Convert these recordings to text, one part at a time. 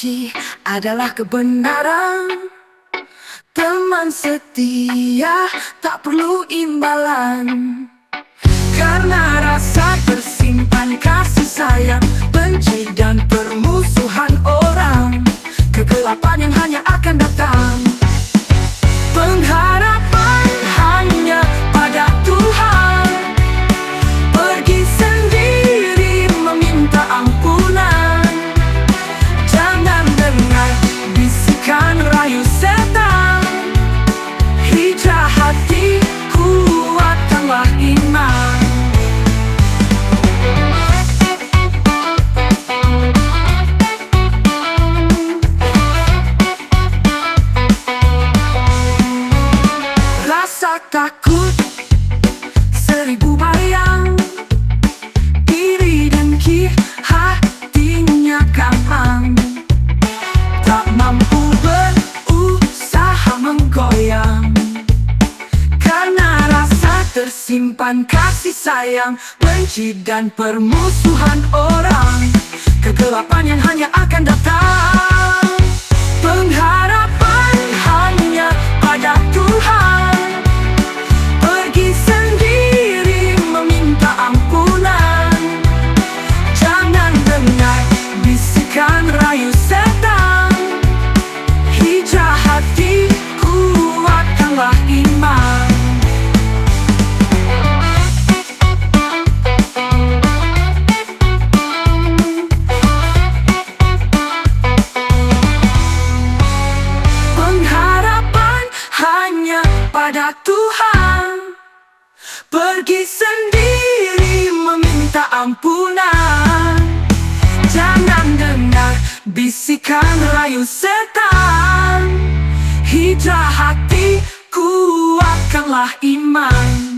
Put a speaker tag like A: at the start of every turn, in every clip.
A: suci adalah kebenaran. Teman setia tak perlu imbalan, karena rasa tersimpan kasih sayang. Benci dan permusuhan orang, kegelapan yang hanya akan datang. Pengharapan hanya pada Tuhan. Pergi sendiri meminta ampunan. Jangan dengar bisikan rayu setan. Hijrah hati, kuatkanlah iman. Rasa takut seribu bayang, iri dengki hatinya gampang. Tak mampu berusaha menggoyang, karena rasa tersimpan kasih sayang. Benci dan permusuhan orang, kegelapan yang hanya akan datang. Pengharapan hanya pada Tuhan. Pergi sendiri meminta ampunan. Jangan dengar bisikan rayu setan. Hijrah hati, kuatkanlah iman. Pengharapan hanya pada Tuhan. Pergi sendiri meminta ampunan. Jangan dengar bisikan rayu setan. Hijrah hati, kuatkanlah iman.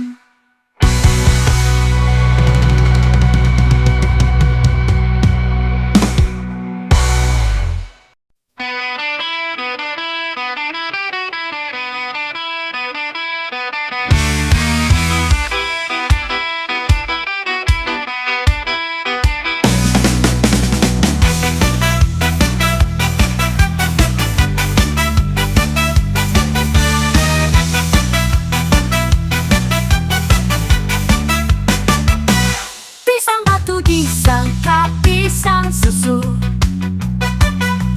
A: Pisang batu disangka pisang susu.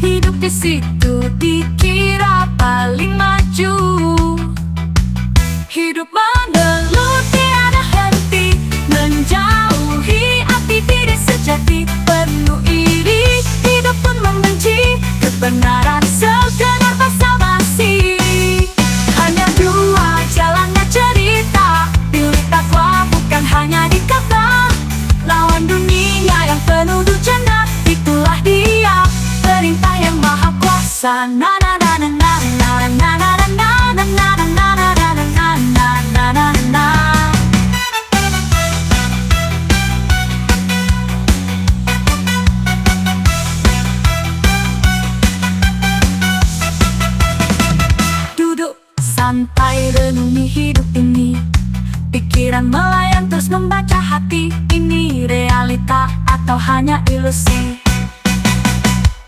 A: Hidup di situ dikira paling maju. Hidup mengeluh tiada henti, menjauhi arti diri sejati. Penuh iri, hidup pun membenci kebenaran sekedar basa-basi. Hanya dua jalannya cerita, pilih takwa bukan hanya di kata. Lawan dunia yang penuh dujana, itulah dia perintah yang maha kuasa. Na na na na na na na na na na na na na na na na na na. Duduk santai renungi hidup ini, pikiran melayang terus membaca hati. Ini realita atau hanya ilusi?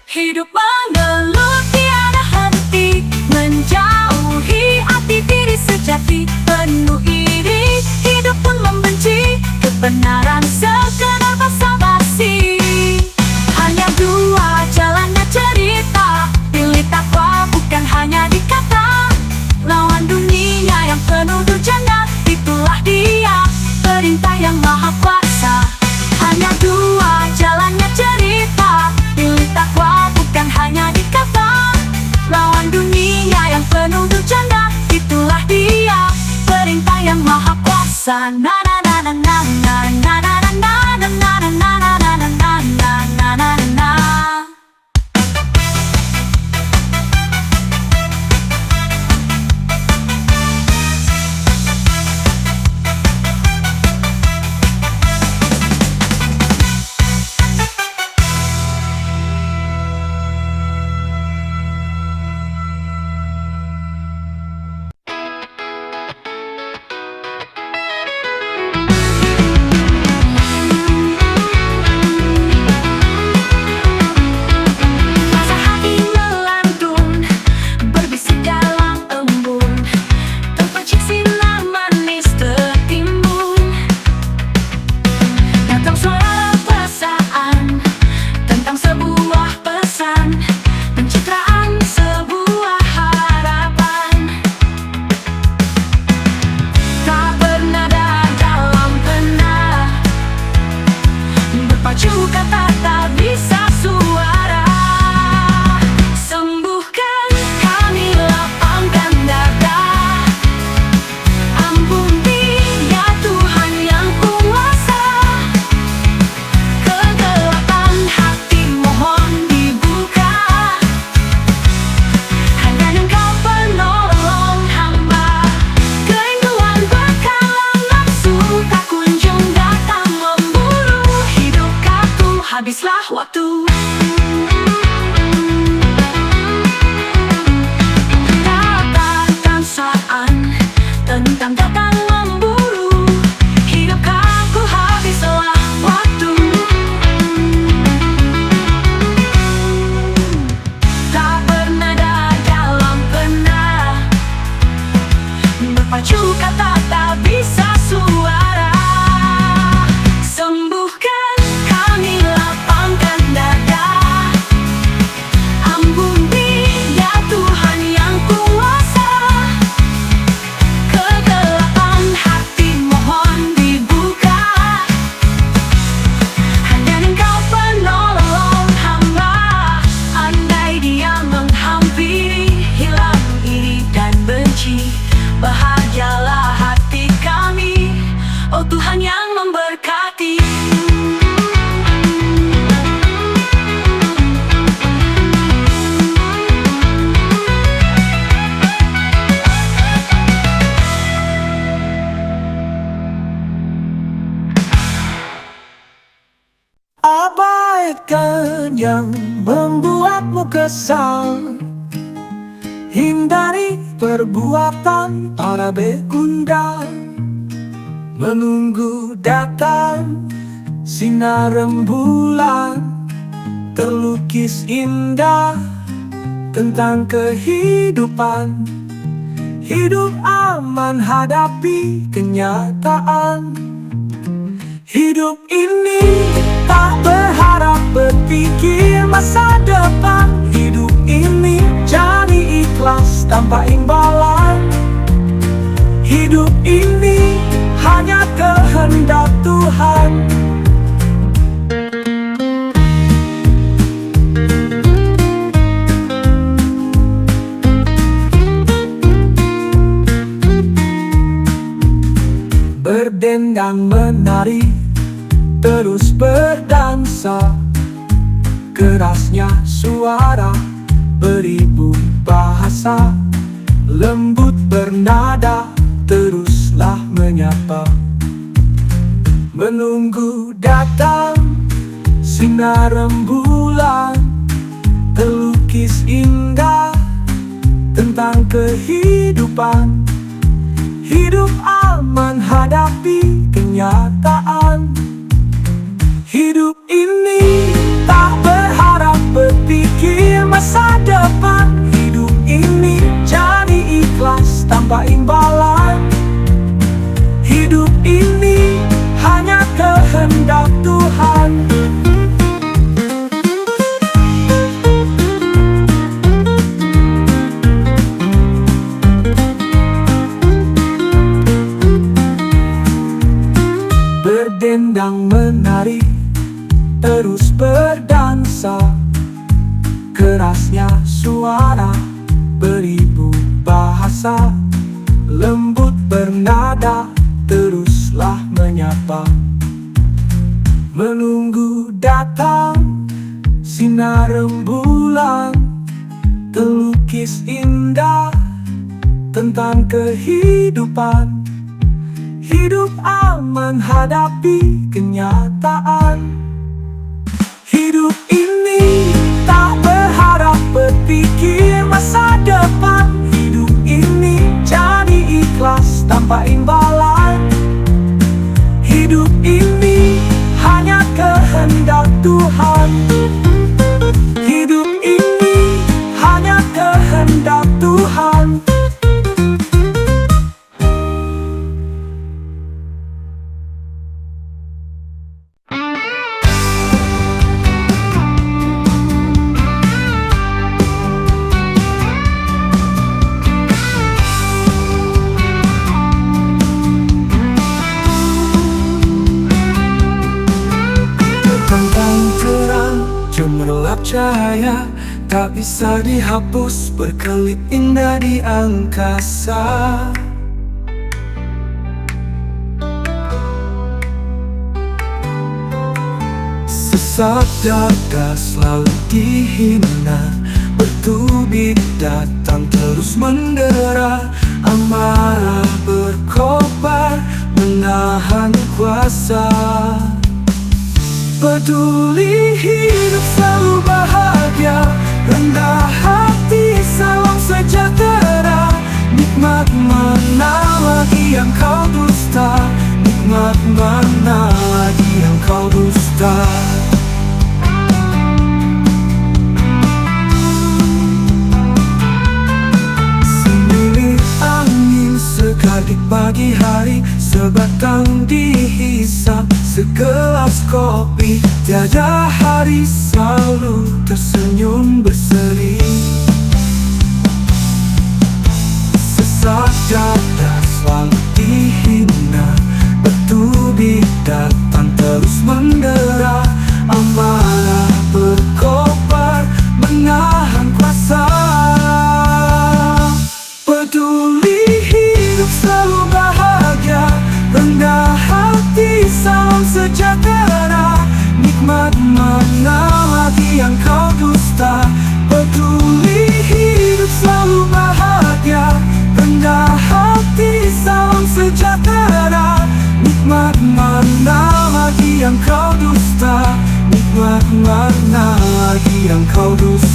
A: Hidup mengeluh tiada henti, menjauhi arti diri sejati. Penuh iri, hidup pun membenci kebenaran sekedar basa-basi. Hanya dua jalannya cerita, pilih takwa bukan hanya di kata. Lawan dunia yang penuh dujana, itulah dia perintah yang maha kuasa. Hanya dua jalannya cerita, pilih takwa bukan hanya di kata. Lawan dunia yang penuh dujana, itulah dia perintah yang maha kuasa. Na na na na na na na na na na na na na na na na na. suci, bahagialah hati kami, oh Tuhan yang memberkati.
B: Abaikan yang membuatmu kesal, hindari perbuatan para begundal. Menunggu datang sinar rembulan, terlukis indah tentang kehidupan. Hidup aman hadapi kenyataan. Hidup ini tak berharap berpikir masa depan. Hidup ini jadi ikhlas tanpa imbalan. Hidup ini hanya kehendak Tuhan. Berdendang menari, terus berdansa, kerasnya suara beribu bahasa, lembut bernada, teruslah menyapa. Menunggu datang sinar rembulan, terlukis indah tentang kehidupan. Hidup aman hadapi kenyataan. Hidup ini tak berharap berpikir masa depan. Hidup ini jadi ikhlas tanpa imbalan. Hidup ini hanya kehendak Tuhan. Berdendang menari, terus berdansa, kerasnya suara beribu bahasa, lembut bernada, teruslah menyapa. Menunggu datang sinar rembulan, terlukis indah tentang kehidupan. Hidup aman hadapi kenyataan. Hidup ini tak berharap berpikir masa depan. Hidup ini jadi ikhlas tanpa imbalan. Hidup ini hanya kehendak Tuhan. Hidup ini hanya kehendak Tuhan. Cemerlap cahaya tak bisa dihapus, berkelip indah di angkasa. Sesak dada selalu dihina, bertubi datang terus mendera. Amarah berkobar menahan kuasa. Peduli hidup selalu bahagia, rendah hati salam sejahtera. Nikmat mana lagi yang kau dusta? Nikmat mana lagi yang kau dusta? Semilir angin segar di pagi hari, sebatang dihisap segelas kopi. Tiada hari selalu tersenyum berseri. Sesak dada selalu dihina, bertubi datang terus mendera. Amarah berkobar menahan kuasa. Peduli Peduli hidup selalu bahagia, rendah hati salam sejahtera. Nikmat mana lagi yang kau dusta? Peduli hidup selalu bahagia, rendah hati salam sejahtera. Nikmat mana lagi yang kau dusta? Nikmat mana lagi yang kau dusta?